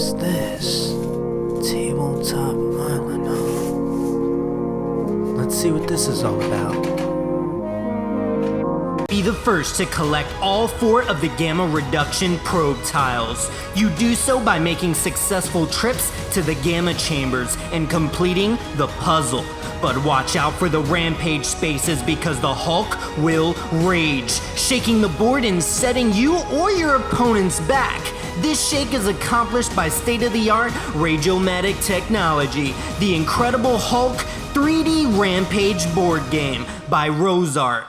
What's this? Tabletop Island, huh? Let's see what this is all about. Be the first to collect all 4 of the Gamma Reduction probe tiles. You do so by making successful trips to the Gamma Chambers and completing the puzzle. But watch out for the Rampage spaces because the Hulk will rage, shaking the board and setting you or your opponents back. This shake is accomplished by state-of-the-art Radiomatic technology, the Incredible Hulk 3D Rampage Board Game by RoseArt.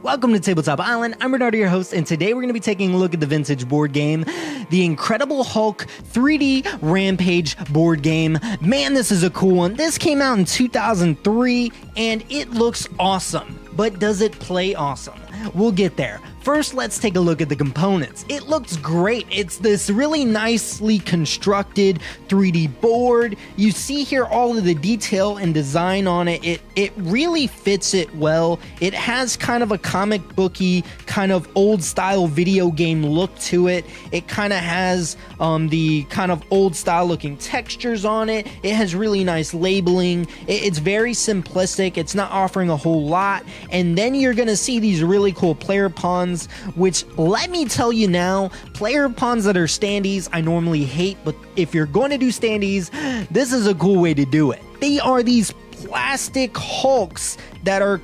Welcome to Tabletop Island. I'm Bernardo, your host, and today we're going to be taking a look at the vintage board game, the Incredible Hulk 3D Rampage board game. Man, this is a cool one. This came out in 2003, and it looks awesome. But does it play awesome? We'll get there. First, let's take a look at the components. It looks great. It's this really nicely constructed 3D board. You see here all of the detail and design on it. It really fits it well. It has kind of a comic booky, kind of old style video game look to it. It kind of has the kind of old style looking textures on it. It has really nice labeling. It's very simplistic. It's not offering a whole lot. And then you're going to see these really cool player pawns, which, let me tell you now, player pawns that are standees I normally hate, but if you're going to do standees, this is a cool way to do it. They are these plastic hulks that are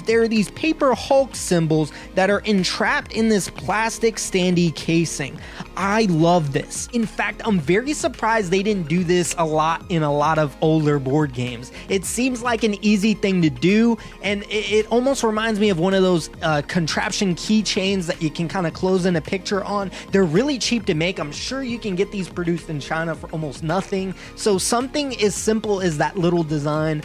they're these paper Hulk symbols that are entrapped in this plastic standee casing. I love this. In fact, I'm very surprised they didn't do this a lot in a lot of older board games. It seems like an easy thing to do, and it almost reminds me of one of those contraption keychains that you can kind of close in a picture on. They're really cheap to make. I'm sure you can get these produced in China for almost nothing. So something as simple as that little design,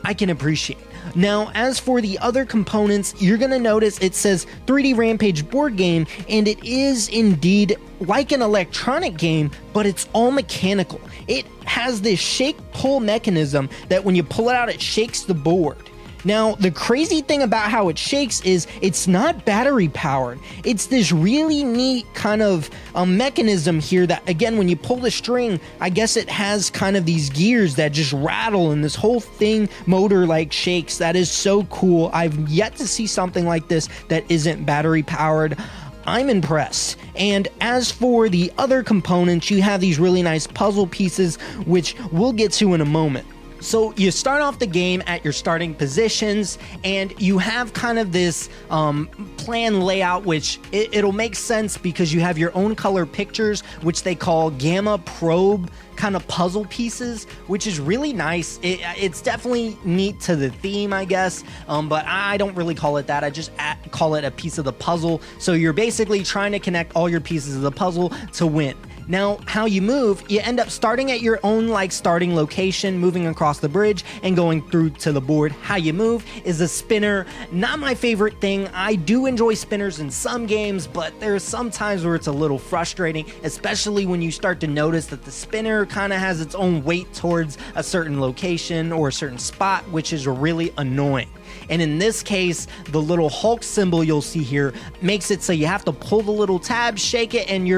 I can appreciate. Now, as for the other components, you're going to notice it says 3D Rampage board game, and it is indeed like an electronic game, but it's all mechanical. It has this shake-pull mechanism that when you pull it out, it shakes the board. Now, the crazy thing about how it shakes is it's not battery powered. It's this really neat kind of mechanism here that, again, when you pull the string, I guess it has kind of these gears that just rattle, and this whole thing motor like shakes. That is so cool. I've yet to see something like this that isn't battery powered. I'm impressed. And as for the other components, you have these really nice puzzle pieces, which we'll get to in a moment. So you start off the game at your starting positions, and you have kind of this plan layout, which it'll make sense because you have your own color pictures, which they call Gamma Probe kind of puzzle pieces, which is really nice. It's definitely neat to the theme, I guess, but I don't really call it that. I just call it a piece of the puzzle. So you're basically trying to connect all your pieces of the puzzle to win. Now, how you move, you end up starting at your own starting location, moving across the bridge and going through to the board. How you move is a spinner. Not my favorite thing. I do enjoy spinners in some games, but there's some times where it's a little frustrating, especially when you start to notice that the spinner kind of has its own weight towards a certain location or a certain spot, which is really annoying. And in this case, the little Hulk symbol you'll see here makes it so you have to pull the little tab, shake it, and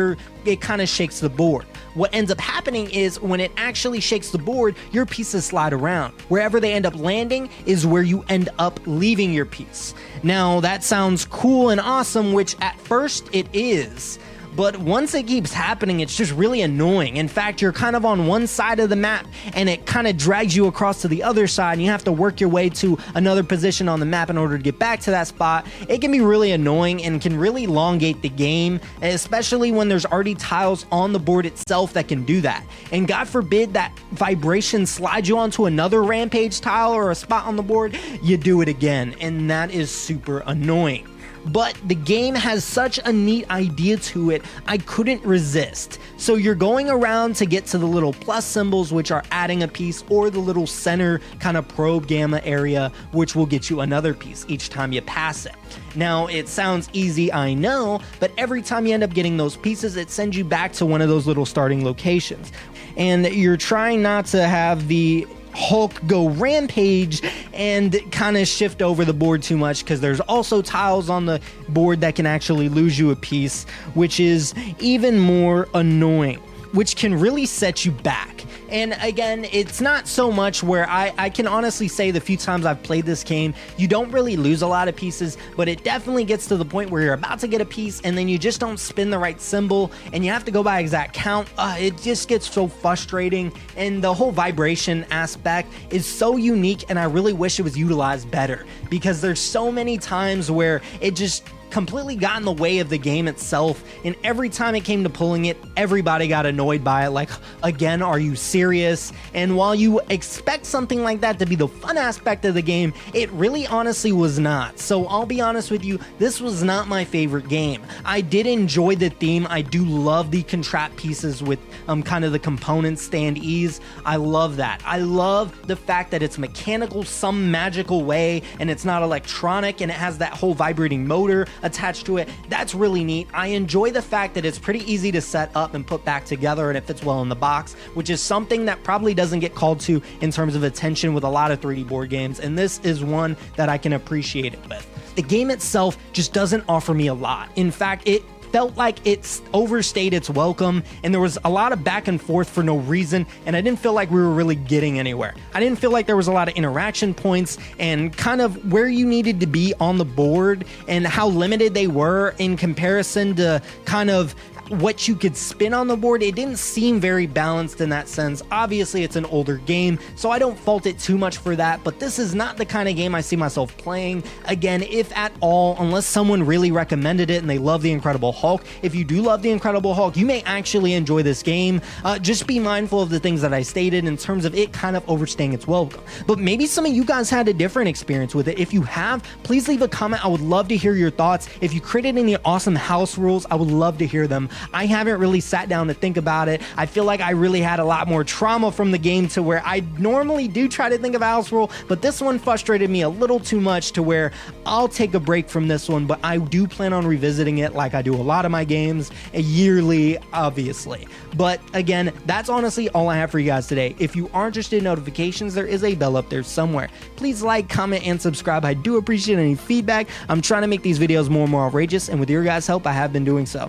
it kind of shakes the board. What ends up happening is when it actually shakes the board, your pieces slide around. Wherever they end up landing is where you end up leaving your piece. Now, that sounds cool and awesome, which at first it is. But once it keeps happening, it's just really annoying. In fact, you're kind of on one side of the map and it kind of drags you across to the other side, and you have to work your way to another position on the map in order to get back to that spot. It can be really annoying and can really elongate the game, especially when there's already tiles on the board itself that can do that. And God forbid that vibration slides you onto another Rampage tile or a spot on the board, you do it again, and that is super annoying. But the game has such a neat idea to it, I couldn't resist. So you're going around to get to the little plus symbols, which are adding a piece, or the little center kind of probe gamma area, which will get you another piece each time you pass it. Now, it sounds easy, I know, but every time you end up getting those pieces, it sends you back to one of those little starting locations. And you're trying not to have the Hulk go rampage and kind of shift over the board too much, because there's also tiles on the board that can actually lose you a piece, which is even more annoying. which can really set you back. And again, it's not so much where I can honestly say the few times I've played this game, you don't really lose a lot of pieces, but it definitely gets to the point where you're about to get a piece and then you just don't spin the right symbol and you have to go by exact count. It just gets so frustrating, and the whole vibration aspect is so unique, and I really wish it was utilized better, because there's so many times where it just completely got in the way of the game itself, and every time it came to pulling it, everybody got annoyed by it, like, again, are you serious? And while you expect something like that to be the fun aspect of the game, it really honestly was not. So I'll be honest with you, this was not my favorite game. I did enjoy the theme. I do love the contract pieces with kind of the component standees. I love that. I love the fact that it's mechanical some magical way, and it's not electronic, and it has that whole vibrating motor attached to it. That's really neat. I enjoy the fact that it's pretty easy to set up and put back together, and it fits well in the box, which is something that probably doesn't get called to in terms of attention with a lot of 3D board games, and this is one that I can appreciate it with. The game itself just doesn't offer me a lot. In fact, it felt like it's overstayed its welcome, and there was a lot of back and forth for no reason, and I didn't feel like we were really getting anywhere. I didn't feel like there was a lot of interaction points and kind of where you needed to be on the board and how limited they were in comparison to kind of what you could spin on the board. It didn't seem very balanced in that sense. Obviously, it's an older game, so I don't fault it too much for that, but this is not the kind of game I see myself playing. Again, if at all, unless someone really recommended it and they love The Incredible Hulk. If you do love The Incredible Hulk, you may actually enjoy this game. Just be mindful of the things that I stated in terms of it kind of overstaying its welcome. But maybe some of you guys had a different experience with it. If you have, please leave a comment. I would love to hear your thoughts. If you created any awesome house rules, I would love to hear them. I haven't really sat down to think about it. I feel like I really had a lot more trauma from the game to where I normally do try to think of a house rule, but this one frustrated me a little too much to where I'll take a break from this one, but I do plan on revisiting it like I do a lot of my games, yearly, obviously. But again, that's honestly all I have for you guys today. If you are interested in notifications, there is a bell up there somewhere. Please like, comment, and subscribe. I do appreciate any feedback. I'm trying to make these videos more and more outrageous, and with your guys' help, I have been doing so.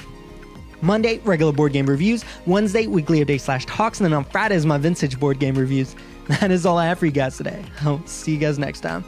Monday, regular board game reviews. Wednesday, weekly update/talks. And then on Friday is my vintage board game reviews. That is all I have for you guys today. I'll see you guys next time.